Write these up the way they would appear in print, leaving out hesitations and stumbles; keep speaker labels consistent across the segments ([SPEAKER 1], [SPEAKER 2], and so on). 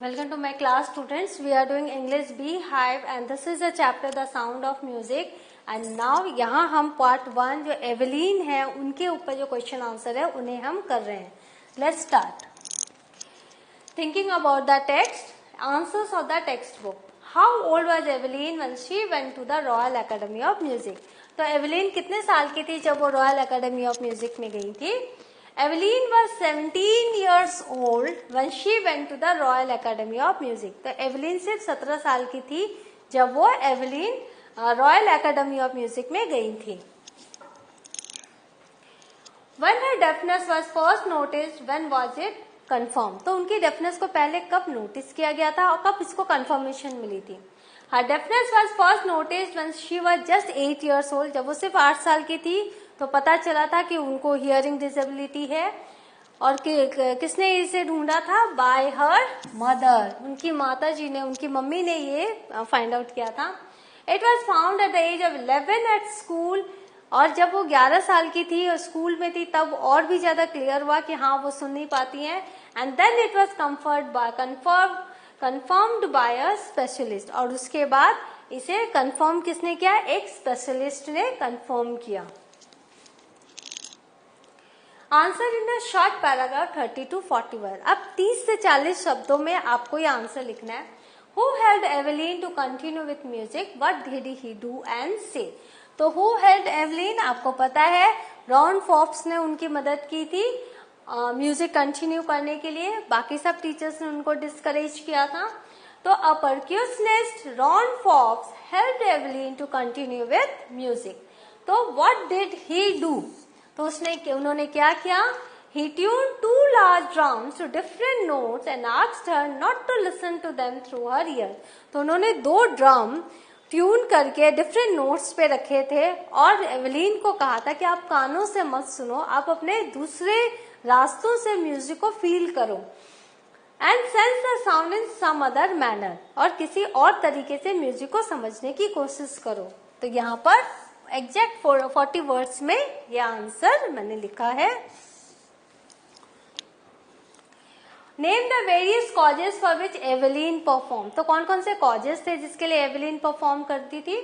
[SPEAKER 1] Welcome to my class, students. We are doing English Beehive and this is a chapter The Sound of Music. And now यहाँ हम part 1 जो aeolian है उनके ऊपर जो question answer है उन्हें हम कर रहे हैं. Let's start. Thinking about the text, answers of the textbook. How old was Evelyn when she went to the Royal Academy of Music? तो एवलीन कितने साल की थी जब वो रॉयल एकेडमी ऑफ म्यूजिक में गई थी? Evelyn was 17 years old when she went to the Royal Academy of Music. तो एवलीन सिर्फ 17 साल की थी जब वो aeolian royal Academy of music में गई थी. When her deafness was first noticed, when was it confirmed? तो उनकी डेफनेस को पहले कब नोटिस किया गया था और कब इसको कंफर्मेशन मिली थी? Her deafness was first noticed when she was just 8 years old. जब वो सिर्फ 8 साल की थी तो पता चला था कि उनको हियरिंग डिसेबिलिटी है. और किसने इसे ढूंढा था? Bye her mother. उनकी माता जी ने, उनकी मम्मी ने ये फाइंड आउट किया था. It was found at the age of 11 at school. और जब वो 11 साल की थी और स्कूल में थी तब और भी ज्यादा क्लियर हुआ कि हाँ वो सुन नहीं पाती हैं. And then it was confirmed by a specialist. और उसके बाद इसे कंफर्म किसने किया? एक स्पेशलिस्ट ने कंफर्म किया. Answer in the short paragraph 30 to 41. अब 30 से 40 शब्दों में आपको ये आंसर लिखना है. Who helped Evelyn to continue with music? What did he do and say? तो who helped Evelyn? आपको पता है रॉन फॉक्स ने उनकी मदद की थी म्यूजिक कंटिन्यू करने के लिए. बाकी सब टीचर्स ने उनको डिस्करेज किया था. तो a percussionist Ron Fox helped Evelyn to continue with music. तो व्हाट डिड ही डू? तो उन्होंने क्या किया? He tuned 2 large drums to different notes and asked her not to listen to them through her ear. तो उन्होंने 2 drum tune करके different notes पे रखे थे और एवलीन को कहा था कि आप कानों से मत सुनो, आप अपने दूसरे रास्तों से म्यूजिक को फील करो. And sense the sound in some other manner. और किसी और तरीके से म्यूजिक को समझने की कोशिश करो. तो यहाँ पर एग्जैक्ट 40 वर्ड्स में ये आंसर मैंने लिखा है. Name the various causes for which Evelyn perform. तो कौन कौन से कॉजेस थे जिसके लिए एवलीन परफॉर्म करती थी?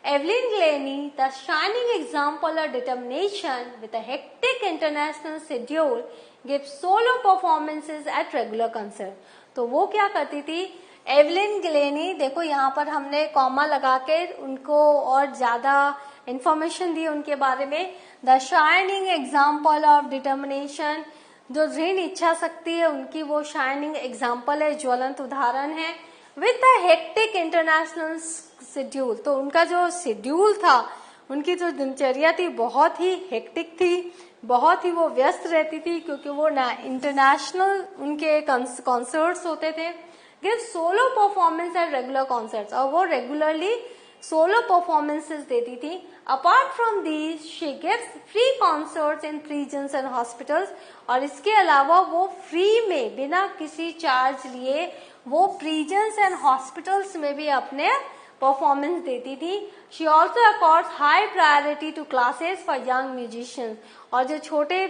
[SPEAKER 1] Evelyn Glennie the shining example of determination with a hectic international schedule give solo performances at regular concert. तो वो क्या करती थी? एवलीन ग्लेनी, देखो यहाँ पर हमने कॉमा लगा के उनको और ज्यादा इंफॉर्मेशन दी उनके बारे में. The shining example of determination, जो दृढ़ इच्छा शक्ति है उनकी वो शाइनिंग एग्जाम्पल है, ज्वलंत उदाहरण है. With a hectic international schedule, तो उनका जो शेड्यूल था, उनकी जो दिनचर्या थी बहुत ही हेक्टिक थी, बहुत ही वो व्यस्त रहती थी क्योंकि वो इंटरनेशनल उनके कॉन्सर्ट्स होते थे. Give solo performance at regular concerts, और वो रेगुलरली सोलो परफॉर्मेंसेस देती थी. Apart from these she gives free concerts in prisons and hospitals. और इसके अलावा वो फ्री में बिना किसी चार्ज लिए वो प्रिजन्स एंड हॉस्पिटल्स में भी अपने परफॉर्मेंस देती थी. She also accords high priority to classes for young musicians. और जो छोटे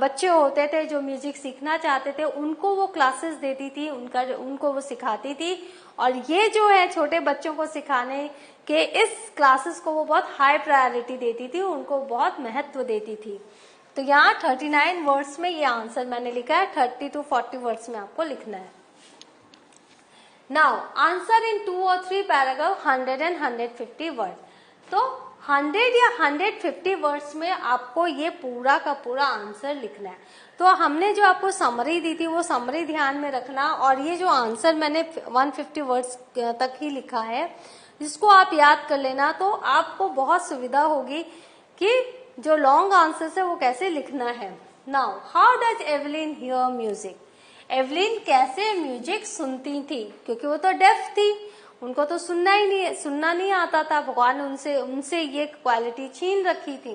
[SPEAKER 1] बच्चे होते थे जो म्यूजिक सीखना चाहते थे उनको वो क्लासेस देती थी, उनको वो सिखाती थी. और ये जो है छोटे बच्चों को सिखाने के इस क्लासेस को वो बहुत हाई प्रायोरिटी देती थी, उनको बहुत महत्व देती थी. तो यहाँ 39 वर्ड्स में ये आंसर मैंने लिखा है. 30 to 40 वर्ड्स में आपको लिखना है. Now answer in 2 or 3 paragraph 100 and 150 word. तो 100 या 150 वर्ड्स में आपको ये पूरा का पूरा आंसर लिखना है. तो हमने जो आपको समरी दी थी वो समरी ध्यान में रखना. और ये जो आंसर मैंने 150 वर्ड्स तक ही लिखा है, जिसको आप याद कर लेना तो आपको बहुत सुविधा होगी कि जो लॉन्ग आंसर है वो कैसे लिखना है. Now how does Evelyn hear music. Evelyn कैसे म्यूजिक सुनती थी? क्योंकि वो तो डेफ थी, उनको तो सुनना नहीं आता था. भगवान ने उनसे ये क्वालिटी छीन रखी थी.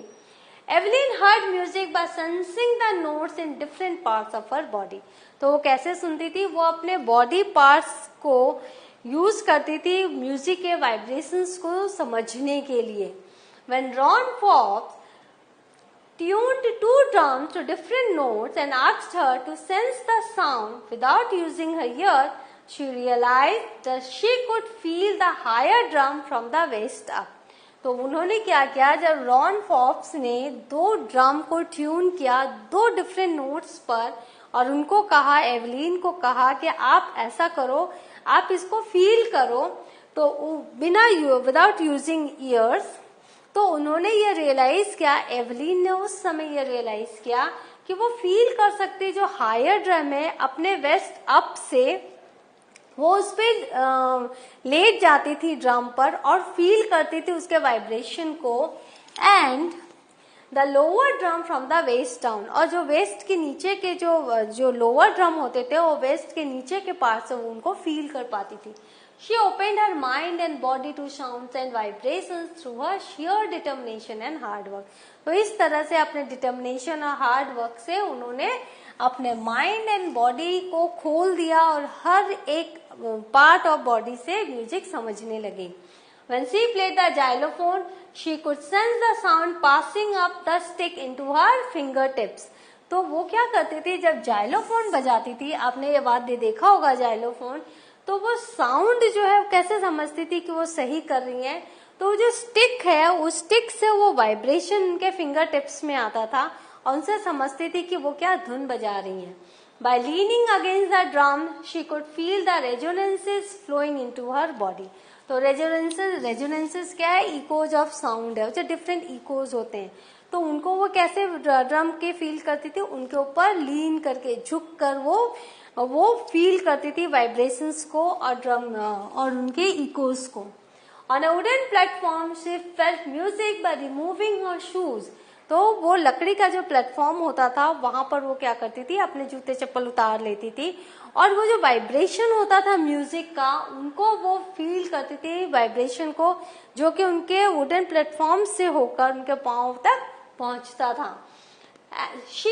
[SPEAKER 1] Evelyn heard music by sensing the notes in different parts of her body. तो वो कैसे सुनती थी? वो अपने बॉडी पार्ट्स को यूज करती थी म्यूजिक के वाइब्रेशंस को समझने के लिए. When Ron Fox tuned 2 drums to different notes and asked her to sense the sound without using her ear, she realized that she could feel the higher drum from the waist up. तो उन्होंने क्या किया, जब Ron fox ने 2 drum को tune किया 2 different notes पर और उनको कहा, एवलिन को कहा कि आप ऐसा करो, आप इसको फील करो, तो बिना विदाउट यूजिंग ईयर्स, तो उन्होंने ये रियलाइज किया, एवलिन ने उस समय ये रियलाइज किया कि वो फील कर सकती जो हायर ड्रम है अपने वेस्ट अप से, वो उस पर लेट जाती थी ड्रम पर और फील करती थी उसके वाइब्रेशन को, and the lower drum from the waist down, और जो वेस्ट के नीचे के जो लोअर ड्रम होते थे वो वेस्ट के नीचे के पार्ट से वो उनको फील कर पाती थी. She opened her mind and body to sounds and vibrations through her sheer determination and hard work. तो इस तरह से अपने डिटर्मिनेशन और हार्ड वर्क से उन्होंने अपने माइंड एंड बॉडी को खोल दिया और हर एक पार्ट ऑफ बॉडी से म्यूजिक समझने लगी. When she played the xylophone, she could sense the sound passing up the stick into her fingertips. तो वो क्या करती थी, जब जाइलोफोन बजाती थी, आपने ये बात देखा होगा जाइलोफोन, तो वो साउंड जो है कैसे समझती थी कि वो सही कर रही है, तो जो स्टिक है उस स्टिक से वो वाइब्रेशन उनके फिंगर टिप्स में आता था और उनसे समझती थी कि वो क्या धुन बजा रही है. By leaning against the drum, she could feel the resonances flowing into her body. तो रेजोनेंसेस क्या है, इकोज ऑफ साउंड है, जो डिफरेंट इकोज होते हैं, तो उनको वो कैसे ड्रम के फील करती थी, उनके ऊपर लीन करके झुक कर वो फील करती थी वाइब्रेशंस को और ड्रम और उनके इकोज को. On a wooden platform she felt music by removing her shoes. तो वो लकड़ी का जो प्लेटफॉर्म होता था वहां पर वो क्या करती थी, अपने जूते चप्पल उतार लेती थी और वो जो वाइब्रेशन होता था म्यूजिक का, उनको वो फील करती थी वाइब्रेशन को, जो कि उनके वुडन प्लेटफॉर्म से होकर उनके पांव तक पहुंचता था. She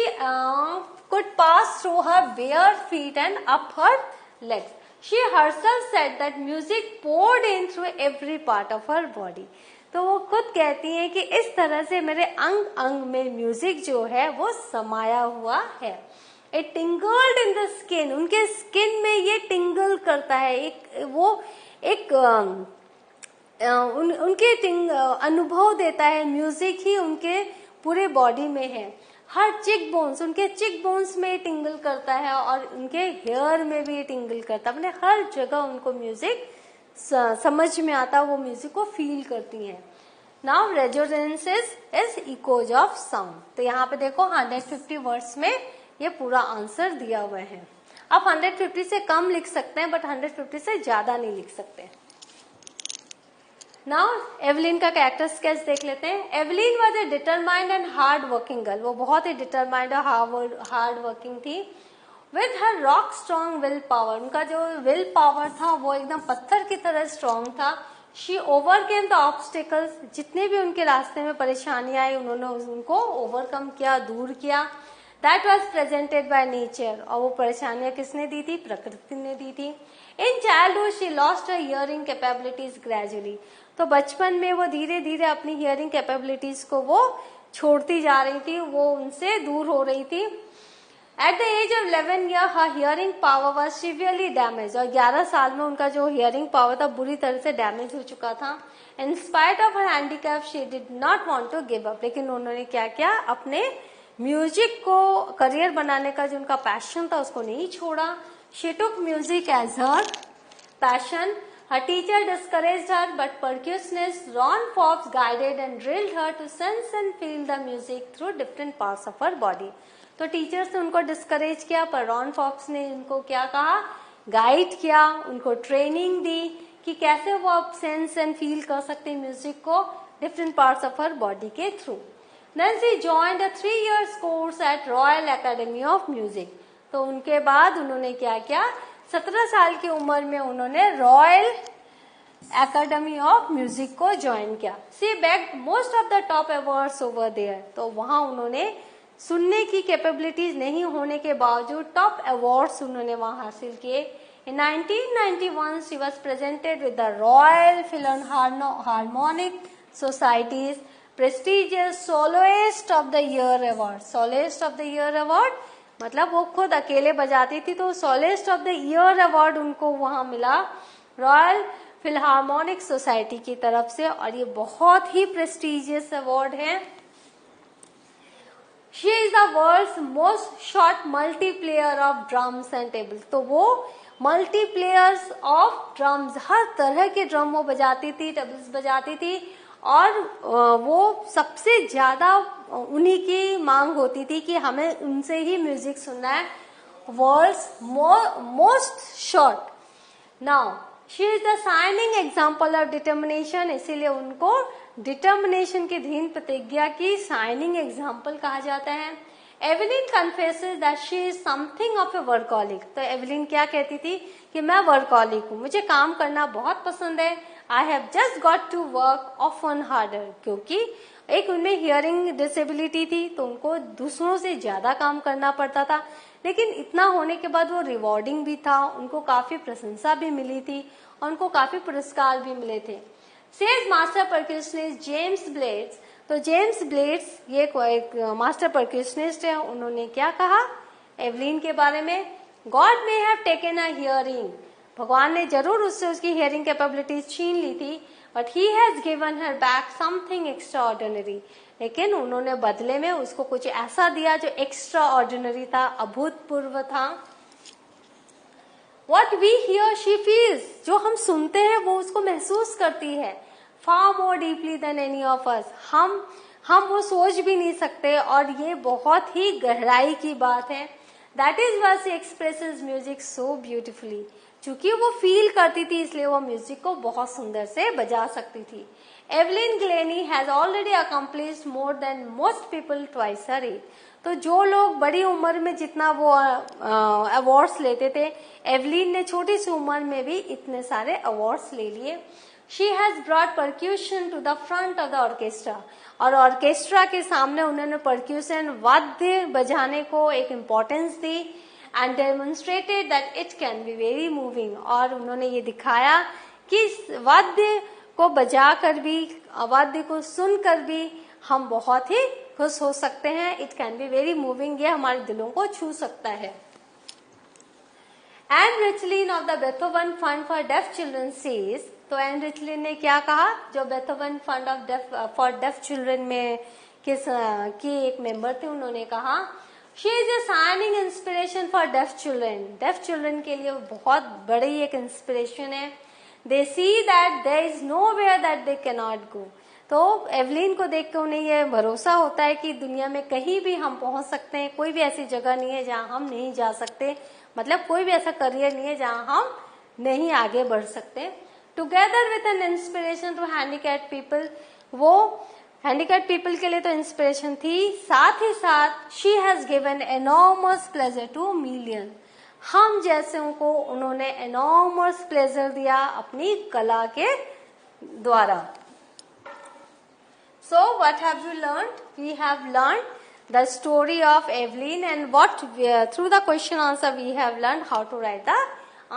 [SPEAKER 1] could pass through her bare feet and up her legs. She herself said that music poured in through every part of her body. तो वो खुद कहती हैं कि इस तरह से मेरे अंग अंग में म्यूजिक जो है वो समाया हुआ है. It tingled in the skin. उनके स्किन में ये टिंगल करता है, उनके अनुभव देता है, म्यूजिक ही उनके पूरे बॉडी में है. हर चिक बोन्स, उनके चिक बोन्स में टिंगल करता है और उनके हेयर में भी टिंगल करता है, अपने हर जगह उनको म्यूजिक समझ में आता, वो म्यूजिक को फील करती हैं. Now resonances is echoes of sound. तो यहाँ पे देखो 150 वर्ड्स में ये पूरा आंसर दिया हुआ है. आप 150 से कम लिख सकते हैं बट 150 से ज्यादा नहीं लिख सकते. नाउ एवलिन का कैरेक्टर स्केच देख लेते हैं. Evelyn was a determined and hard working girl. वो बहुत ही डिटरमाइंड और हार्ड वर्किंग थी. With her rock strong will power, उनका जो विल पावर था वो एकदम पत्थर की तरह स्ट्रॉन्ग था. शी ओवरकेम द ऑब्स्टिकल्स, जितने भी उनके रास्ते में परेशानियां आई उन्होंने उनको ओवरकम किया, दूर किया. That was presented by nature, और वो परेशानियां किसने दी थी, प्रकृति ने दी थी. In childhood she lost her hearing capabilities gradually. तो बचपन में वो धीरे धीरे अपनी हियरिंग कैपेबिलिटीज को वो छोड़ती जा रही थी, वो उनसे दूर हो रही थी. At the age of 11 year her hearing power was severely damage, और 11 साल में उनका जो हियरिंग पावर था बुरी तरह से डैमेज हो चुका था. In spite of her handicap she did not want to give up, लेकिन उन्होंने क्या किया, अपने म्यूजिक को करियर बनाने का जो उनका पैशन था उसको नहीं छोड़ा. She took music as her passion. Her teacher discouraged her, but percussionist Ron Forbes guided and drilled her to sense and feel the music through different parts of her body. तो teachers ने उनको discourage किया, पर Ron fox ने उनको क्या कहा, guide किया, उनको ट्रेनिंग दी कि कैसे वो अब सेंस एंड फील कर सकते हैं म्यूजिक को different parts of her body के through. Then she joined a 3 years course at Royal Academy of Music. तो उनके बाद उन्होंने क्या किया, 17 साल की उम्र में उन्होंने रॉयल एकेडमी ऑफ म्यूजिक को ज्वाइन किया. She bagged most of the top awards over there. तो वहां उन्होंने सुनने की कैपेबिलिटीज नहीं होने के बावजूद टॉप अवार्ड्स उन्होंने वहां हासिल किए. In 1991 she was presented with the Royal Philharmonic Society's prestigious Soloist of the Year Award. Soloist of the Year Award मतलब वो खुद अकेले बजाती थी, तो सोलिस्ट ऑफ द ईयर अवार्ड उनको वहां मिला रॉयल फिलहार्मोनिक सोसाइटी की तरफ से, और ये बहुत ही प्रेस्टिजियस अवार्ड है। She is the world's most sought multiplayer of drums and tables. तो वो मल्टीप्लेयर्स ऑफ ड्रम्स, हर तरह के ड्रम वो बजाती थी, टेबल्स बजाती थी, और वो सबसे ज्यादा उन्हीं की मांग होती थी कि हमें उनसे ही म्यूजिक सुनना है। World's most sought. Now she is the shining example of determination, इसीलिए उनको डिटर्मिनेशन की दृढ़ प्रतिज्ञा की शाइनिंग एग्जाम्पल कहा जाता है। Evelyn confesses that she is something of A workaholic. तो एवलिन क्या कहती थी कि मैं वर्कॉलिक हूँ, मुझे काम करना बहुत पसंद है। I have just got to work often harder, क्योंकि एक उनमें हियरिंग डिसेबिलिटी थी, तो उनको दूसरों से ज्यादा काम करना पड़ता था, लेकिन इतना होने के बाद वो रिवॉर्डिंग भी था, उनको काफी प्रशंसा भी मिली थी और उनको काफी पुरस्कार भी मिले थे। Says master percussionist James Blades. तो जेम्स ब्लेड्स ये एक मास्टर परक्यूशनिस्ट है, उन्होंने क्या कहा एवलिन के बारे में? God may have taken a hearing, भगवान ने जरूर उससे उसकी हियरिंग कैपेबिलिटीज छीन ली थी, but he has given her back something extra ordinary, लेकिन उन्होंने बदले में उसको कुछ ऐसा दिया जो एक्स्ट्रा ऑर्डिनरी था, अभूतपूर्व था। What we hear she feels, जो हम सुनते हैं वो उसको महसूस करती है, far more deeply than any of us। हम वो सोच भी नहीं सकते, और ये बहुत ही गहराई की बात है। That is why she expresses music so beautifully। चूंकि वो फील करती थी, इसलिए वो म्यूजिक को बहुत सुंदर से बजा सकती थी। Evelyn Glennie has already accomplished more than most people twice her age. तो जो लोग बड़ी उम्र में जितना वो अवार्ड्स लेते थे, एवलिन ने छोटी सी उम्र में भी इतने सारे अवार्ड्स ले लिए। She has brought percussion to the front of the orchestra, और ऑर्केस्ट्रा के सामने उन्होंने परक्यूशन वाद्य बजाने को एक इम्पोर्टेंस दी, and demonstrated that it can be very moving. और उन्होंने ये दिखाया कि वाद्य को बजाकर भी, वाद्य को सुनकर भी हम बहुत ही खुश हो सकते हैं। It can be very moving, ये हमारे दिलों को छू सकता है। Ann Richlin of the Beethoven fund for deaf children says. तो एन रिचलिन ने क्या कहा, जो Beethoven fund of for deaf children में की एक मेंबर थे, उन्होंने कहा she is a shining inspiration for deaf children. Deaf children के लिए बहुत बड़ी एक इंस्पिरेशन है। They see that there is no where that they can not go. तो एवलिन को देख के उन्हें यह भरोसा होता है कि दुनिया में कहीं भी हम पहुंच सकते हैं, कोई भी ऐसी जगह नहीं है जहां हम नहीं जा सकते, मतलब कोई भी ऐसा करियर नहीं है जहां हम नहीं आगे बढ़ सकते। Together with an inspiration to handicapped people, वो हैंडीकैप्ड पीपल के लिए तो इंस्पिरेशन थी, साथ ही साथ she has given enormous pleasure to million. हम जैसों को उन्होंने एनॉर्मस प्लेजर दिया अपनी कला के द्वारा। So what have you learned? We have learned the story of Evelyn, and what through the question answer we have learned how to write the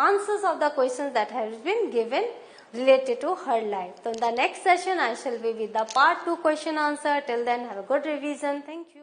[SPEAKER 1] answers of the questions that have been given related to her life. So in the next session I shall be with the part 2 question answer. Till then, have a good revision. Thank you.